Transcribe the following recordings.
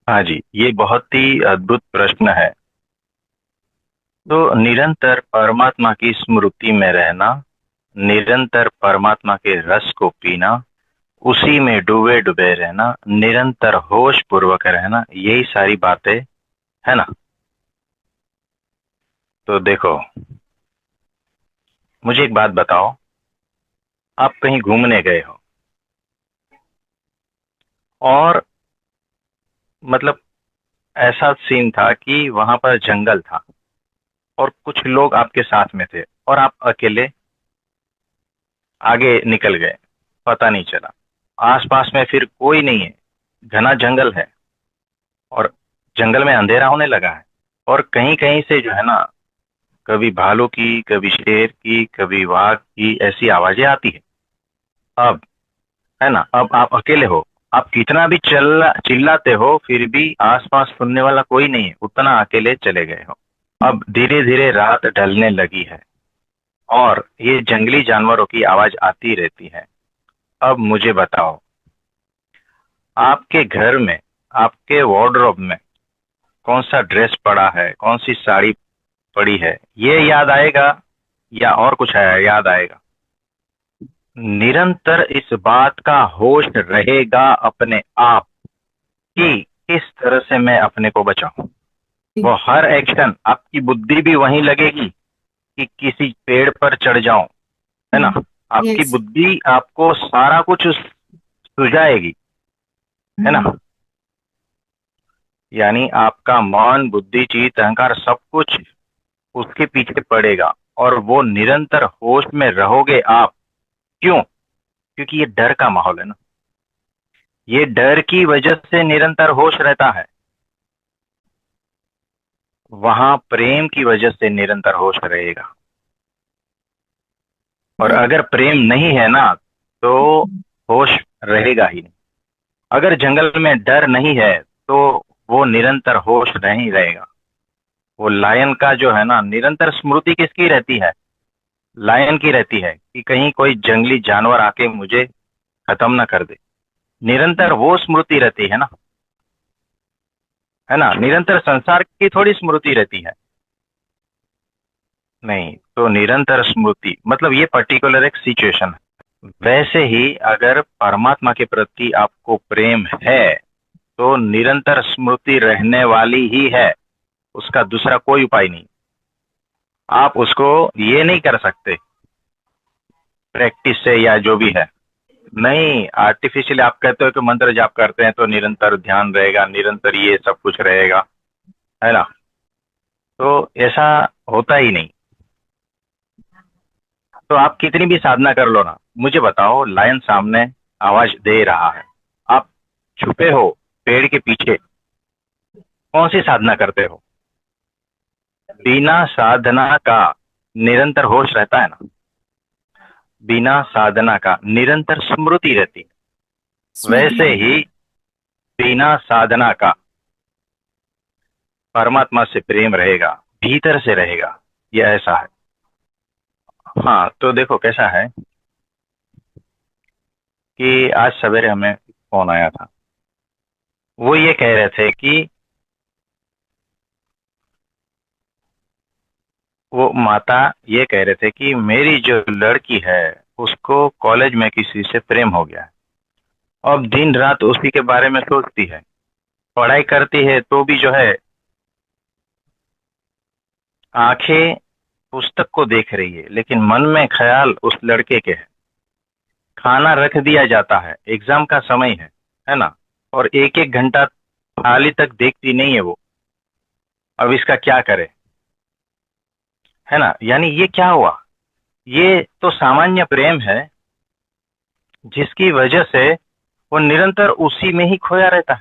हाँ जी, ये बहुत ही अद्भुत प्रश्न है। तो निरंतर परमात्मा की स्मृति में रहना, निरंतर परमात्मा के रस को पीना, उसी में डूबे डूबे रहना, निरंतर होश पूर्वक रहना, यही सारी बातें है ना। तो देखो, मुझे एक बात बताओ, आप कहीं घूमने गए हो और मतलब ऐसा सीन था कि वहां पर जंगल था और कुछ लोग आपके साथ में थे और आप अकेले आगे निकल गए, पता नहीं चला। आसपास में फिर कोई नहीं है, घना जंगल है और जंगल में अंधेरा होने लगा है और कहीं कहीं से जो है ना, कभी भालू की, कभी शेर की, कभी वाघ की ऐसी आवाजें आती है। अब है ना, अब आप अकेले हो, आप कितना भी चिल्लाते हो फिर भी आसपास सुनने वाला कोई नहीं है, उतना अकेले चले गए हो। अब धीरे धीरे रात ढलने लगी है और ये जंगली जानवरों की आवाज आती रहती है। अब मुझे बताओ, आपके घर में, आपके वार्डरोब में कौन सा ड्रेस पड़ा है, कौन सी साड़ी पड़ी है, ये याद आएगा या और कुछ है याद आएगा? निरंतर इस बात का होश रहेगा अपने आप कि किस तरह से मैं अपने को बचाऊं। वो हर एक्शन, आपकी बुद्धि भी वहीं लगेगी कि किसी पेड़ पर चढ़ जाऊं, है ना। आपकी यस। बुद्धि आपको सारा कुछ सुझाएगी, है ना। यानी आपका मन, बुद्धि, चित्त, अहंकार सब कुछ उसके पीछे पड़ेगा और वो निरंतर होश में रहोगे आप। क्यों? क्योंकि ये डर का माहौल है ना, ये डर की वजह से निरंतर होश रहता है। वहां प्रेम की वजह से निरंतर होश रहेगा। और अगर प्रेम नहीं है ना, तो होश रहेगा ही नहीं। अगर जंगल में डर नहीं है, तो वो निरंतर होश नहीं रहेगा। वो लायन का जो है ना, निरंतर स्मृति किसकी रहती है? लायन की रहती है कि कहीं कोई जंगली जानवर आके मुझे खत्म ना कर दे। निरंतर वो स्मृति रहती है ना, निरंतर संसार की थोड़ी स्मृति रहती है। नहीं, तो निरंतर स्मृति मतलब ये पर्टिकुलर एक सिचुएशन है। वैसे ही अगर परमात्मा के प्रति आपको प्रेम है, तो निरंतर स्मृति रहने वाली ही है, उसका दूसरा कोई उपाय नहीं। आप उसको ये नहीं कर सकते प्रैक्टिस से या जो भी है। नहीं, आर्टिफिशियली आप कहते हो कि मंत्र जाप करते हैं तो निरंतर ध्यान रहेगा, निरंतर ये सब कुछ रहेगा, है ना। तो ऐसा होता ही नहीं। तो आप कितनी भी साधना कर लो ना, मुझे बताओ, लायन सामने आवाज दे रहा है, आप छुपे हो पेड़ के पीछे, कौन सी साधना करते हो? बिना साधना का निरंतर होश रहता है ना, बिना साधना का निरंतर स्मृति रहती है। स्मृति वैसे रहती ही है। बिना साधना का परमात्मा से प्रेम रहेगा, भीतर से रहेगा। ये ऐसा है। हाँ, तो देखो कैसा है कि आज सवेरे हमें फोन आया था। वो ये कह रहे थे कि वो माता ये कह रहे थे कि मेरी जो लड़की है, उसको कॉलेज में किसी से प्रेम हो गया है। अब दिन रात उसी के बारे में सोचती है, पढ़ाई करती है तो भी जो है आंखें पुस्तक को देख रही है, लेकिन मन में ख्याल उस लड़के के है। खाना रख दिया जाता है, एग्जाम का समय है ना, और एक एक घंटा थाली तक देखती नहीं है वो। अब इसका क्या करे, है ना। यानी ये क्या हुआ? ये तो सामान्य प्रेम है जिसकी वजह से वो निरंतर उसी में ही खोया रहता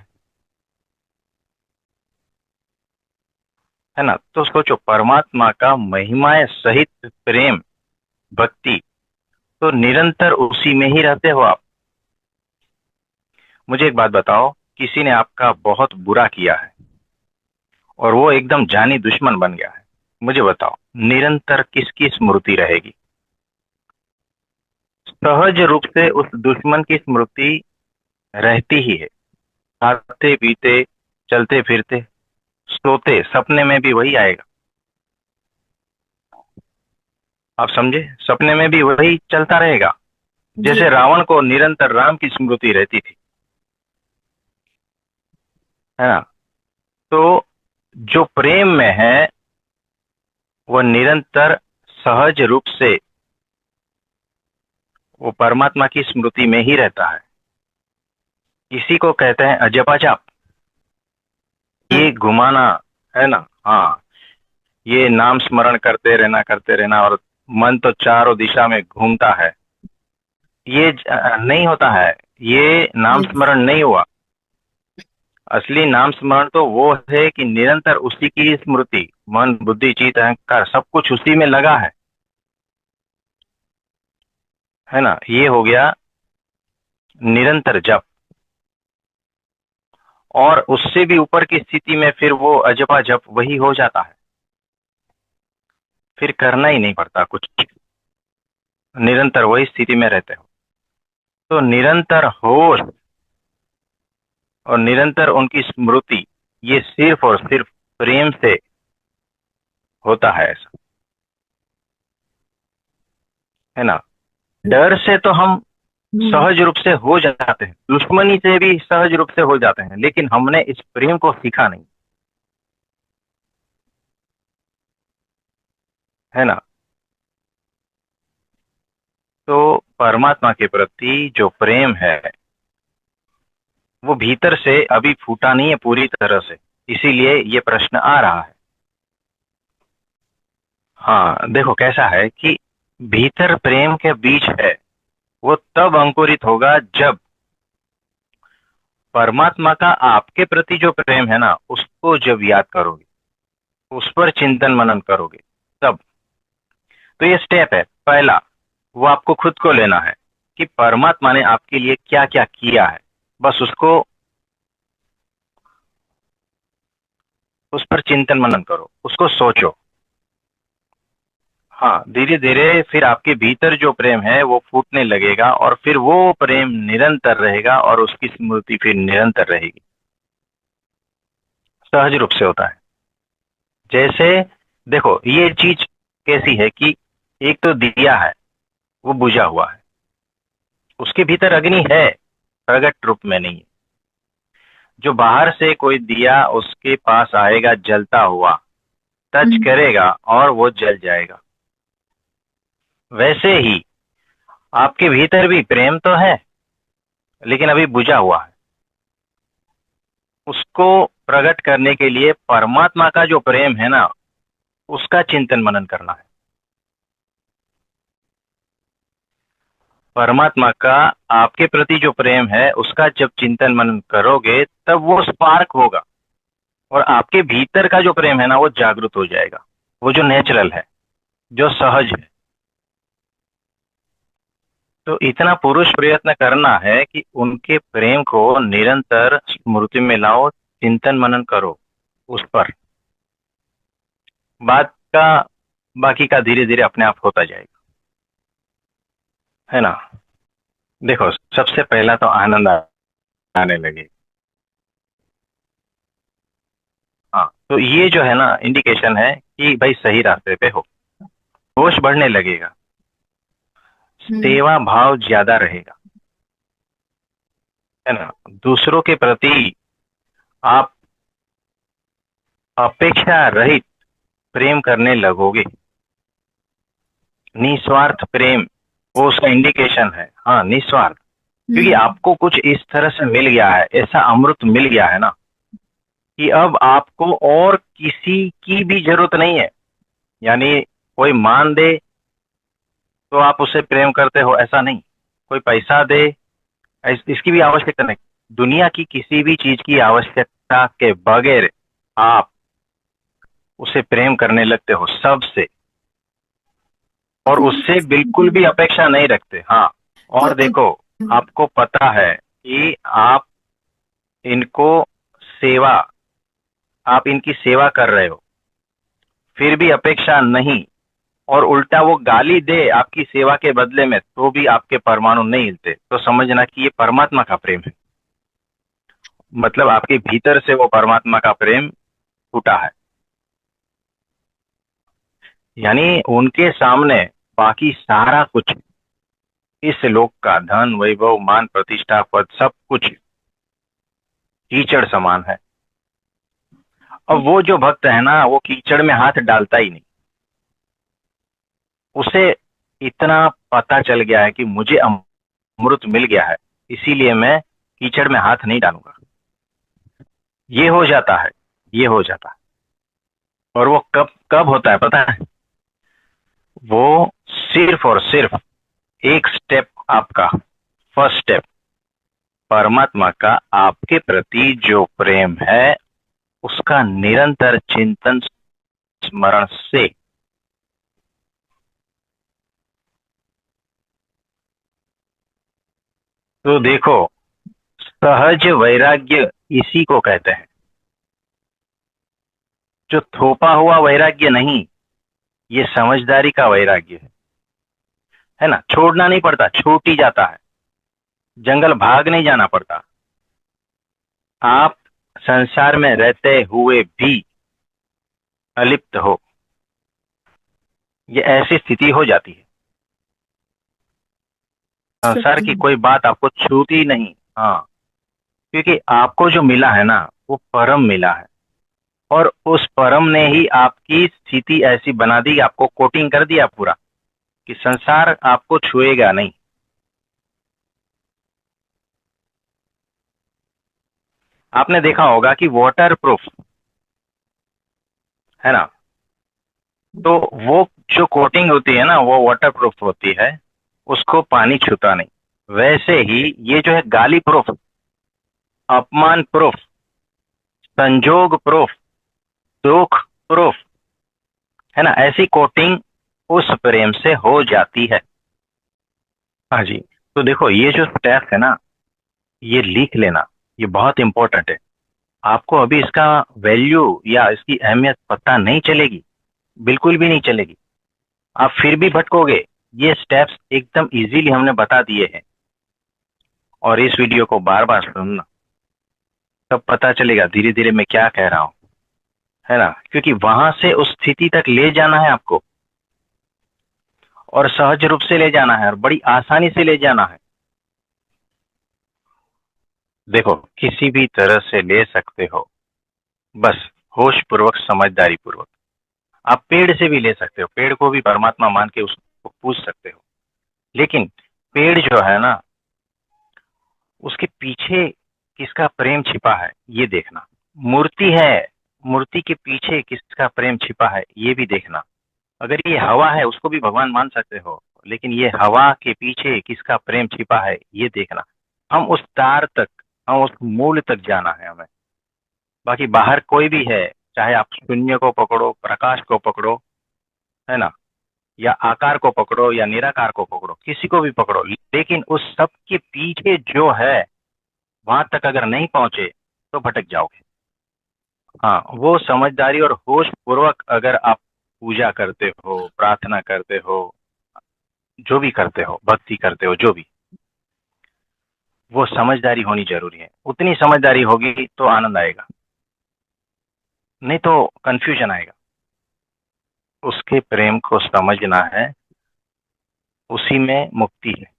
है ना। तो सोचो, परमात्मा का महिमाए सहित प्रेम, भक्ति, तो निरंतर उसी में ही रहते हो आप। मुझे एक बात बताओ, किसी ने आपका बहुत बुरा किया है और वो एकदम जानी दुश्मन बन गया है, मुझे बताओ निरंतर किसकी स्मृति रहेगी? सहज रूप से उस दुश्मन की स्मृति रहती ही है। खाते पीते, चलते फिरते, सोते, सपने में भी वही आएगा। आप समझे? सपने में भी वही चलता रहेगा। जी। जैसे रावण को निरंतर राम की स्मृति रहती थी, है ना? तो जो प्रेम में है वह निरंतर सहज रूप से वो परमात्मा की स्मृति में ही रहता है। इसी को कहते हैं अजपा जाप। हाँ। ये घुमाना, है ना? हाँ, ये नाम स्मरण करते रहना, और मन तो चारों दिशा में घूमता है। ये नहीं होता है। ये नाम यस। स्मरण नहीं हुआ। असली नाम स्मरण तो वो है कि निरंतर उसी की स्मृति, मन बुद्धि चित्त अहंकार सब कुछ उसी में लगा है ना? ये हो गया निरंतर जप। और उससे भी ऊपर की स्थिति में फिर वो अजपा जप वही हो जाता है। फिर करना ही नहीं पड़ता कुछ, निरंतर वही स्थिति में रहते हो। तो निरंतर होश और निरंतर उनकी स्मृति, ये सिर्फ और सिर्फ प्रेम से होता है। ऐसा, है ना? डर से तो हम हम्म। सहज रूप से हो जाते हैं, दुश्मनी से भी सहज रूप से हो जाते हैं, लेकिन हमने इस प्रेम को सीखा नहीं, है ना? तो परमात्मा के प्रति जो प्रेम है वो भीतर से अभी फूटा नहीं है पूरी तरह से, इसीलिए ये प्रश्न आ रहा है। हाँ, देखो कैसा है कि भीतर प्रेम के बीज है, वो तब अंकुरित होगा जब परमात्मा का आपके प्रति जो प्रेम है ना, उसको जब याद करोगे, उस पर चिंतन मनन करोगे, तब। तो ये स्टेप है पहला, वो आपको खुद को लेना है कि परमात्मा ने आपके लिए क्या क्या किया है। बस उसको, उस पर चिंतन मनन करो, उसको सोचो। हाँ, धीरे धीरे फिर आपके भीतर जो प्रेम है वो फूटने लगेगा, और फिर वो प्रेम निरंतर रहेगा और उसकी स्मृति फिर निरंतर रहेगी। सहज रूप से होता है। जैसे देखो, ये चीज कैसी है कि एक तो दिया है, वो बुझा हुआ है, उसके भीतर अग्नि है, प्रगट रूप में नहीं है। जो बाहर से कोई दिया उसके पास आएगा जलता हुआ, टच हम्म। करेगा और वो जल जाएगा। वैसे ही आपके भीतर भी प्रेम तो है, लेकिन अभी बुझा हुआ है। उसको प्रकट करने के लिए परमात्मा का जो प्रेम है ना, उसका चिंतन मनन करना है। परमात्मा का आपके प्रति जो प्रेम है उसका जब चिंतन मनन करोगे तब वो स्पार्क होगा, और आपके भीतर का जो प्रेम है ना वो जागृत हो जाएगा। वो जो नेचुरल है, जो सहज है। तो इतना पुरुष प्रयत्न करना है कि उनके प्रेम को निरंतर स्मृति में लाओ, चिंतन मनन करो उस पर। बात का बाकी का धीरे धीरे अपने आप होता जाएगा, है ना? देखो, सबसे पहला तो आनंद आने लगे। हाँ, तो ये जो है ना इंडिकेशन है कि भाई सही रास्ते पे हो। होश बढ़ने लगेगा, हम्म। सेवा भाव ज्यादा रहेगा, है ना? दूसरों के प्रति आप अपेक्षा रहित प्रेम करने लगोगे। निस्वार्थ प्रेम, वो उसका इंडिकेशन है। हाँ, निस्वार्थ। क्योंकि हम्म। आपको कुछ इस तरह से मिल गया है, ऐसा अमृत मिल गया है ना, कि अब आपको और किसी की भी जरूरत नहीं है। यानी कोई मान दे तो आप उससे प्रेम करते हो, ऐसा नहीं। कोई पैसा दे, इसकी भी आवश्यकता नहीं। दुनिया की किसी भी चीज की आवश्यकता के बगैर आप उसे प्रेम करने लगते हो सबसे, और अपनी। उससे बिल्कुल भी अपेक्षा नहीं रखते। हाँ, तो और देखो, आपको पता है कि इनको सेवा आप इनकी सेवा कर रहे हो, फिर भी अपेक्षा नहीं, और उल्टा वो गाली दे आपकी सेवा के बदले में, तो भी आपके परमाणु नहीं हिलते, तो समझना कि ये परमात्मा का प्रेम है। मतलब आपके भीतर से वो परमात्मा का प्रेम फूटा है। यानी उनके सामने बाकी सारा कुछ, इस लोक का धन वैभव मान प्रतिष्ठा पद सब कुछ कीचड़ समान है। अब वो जो भक्त है ना, वो कीचड़ में हाथ डालता ही नहीं। उसे इतना पता चल गया है कि मुझे अमृत मिल गया है, इसीलिए मैं कीचड़ में हाथ नहीं डालूंगा। ये हो जाता है, ये हो जाता है। और वो कब कब होता है पता है? वो सिर्फ और सिर्फ एक स्टेप आपका, फर्स्ट स्टेप, परमात्मा का आपके प्रति जो प्रेम है उसका निरंतर चिंतन स्मरण से। तो देखो, सहज वैराग्य इसी को कहते हैं। जो थोपा हुआ वैराग्य नहीं, ये समझदारी का वैराग्य है ना। छोड़ना नहीं पड़ता, छूट ही जाता है। जंगल भाग नहीं जाना पड़ता। आप संसार में रहते हुए भी अलिप्त हो, ये ऐसी स्थिति हो जाती है। संसार सच की में। कोई बात आपको छूती नहीं। हाँ, क्योंकि आपको जो मिला है ना, वो परम मिला है। और उस परम ने ही आपकी स्थिति ऐसी बना दी, आपको कोटिंग कर दिया पूरा, कि संसार आपको छुएगा नहीं। आपने देखा होगा कि वाटर प्रूफ है ना, तो वो जो कोटिंग होती है ना, वो वाटर प्रूफ होती है, उसको पानी छूता नहीं। वैसे ही ये जो है गाली प्रूफ, अपमान प्रूफ, संजोग प्रूफ, दुख प्रूफ, है ना, ऐसी कोटिंग उस प्रेम से हो जाती है। हाँ जी। तो देखो, ये जो स्टेप है ना, ये लिख लेना, ये बहुत इंपॉर्टेंट है। आपको अभी इसका वैल्यू या इसकी अहमियत पता नहीं चलेगी, बिल्कुल भी नहीं चलेगी। आप फिर भी भटकोगे। ये स्टेप्स एकदम इजीली हमने बता दिए हैं। और इस वीडियो को बार बार सुनना, तब पता चलेगा धीरे धीरे मैं क्या कह रहा हूँ, है ना। क्योंकि वहां से उस स्थिति तक ले जाना है आपको, और सहज रूप से ले जाना है, और बड़ी आसानी से ले जाना है। देखो, किसी भी तरह से ले सकते हो, बस होश पूर्वक, समझदारी पूर्वक। आप पेड़ से भी ले सकते हो, पेड़ को भी परमात्मा मान के उसको पूज सकते हो। लेकिन पेड़ जो है ना, उसके पीछे किसका प्रेम छिपा है ये देखना। मूर्ति है, मूर्ति के पीछे किसका प्रेम छिपा है ये भी देखना। अगर ये हवा है, उसको भी भगवान मान सकते हो, लेकिन ये हवा के पीछे किसका प्रेम छिपा है ये देखना। हम उस तार तक, हम उस मूल तक जाना है हमें। बाकी बाहर कोई भी है, चाहे आप शून्य को पकड़ो, प्रकाश को पकड़ो, है ना, या आकार को पकड़ो, या निराकार को पकड़ो, किसी को भी पकड़ो, लेकिन उस सब के पीछे जो है, वहां तक अगर नहीं पहुंचे तो भटक जाओगे। हाँ, वो समझदारी और होश पूर्वक अगर आप पूजा करते हो, प्रार्थना करते हो, जो भी करते हो, भक्ति करते हो, जो भी, वो समझदारी होनी जरूरी है। उतनी समझदारी होगी तो आनंद आएगा, नहीं तो कंफ्यूजन आएगा। उसके प्रेम को समझना है, उसी में मुक्ति है।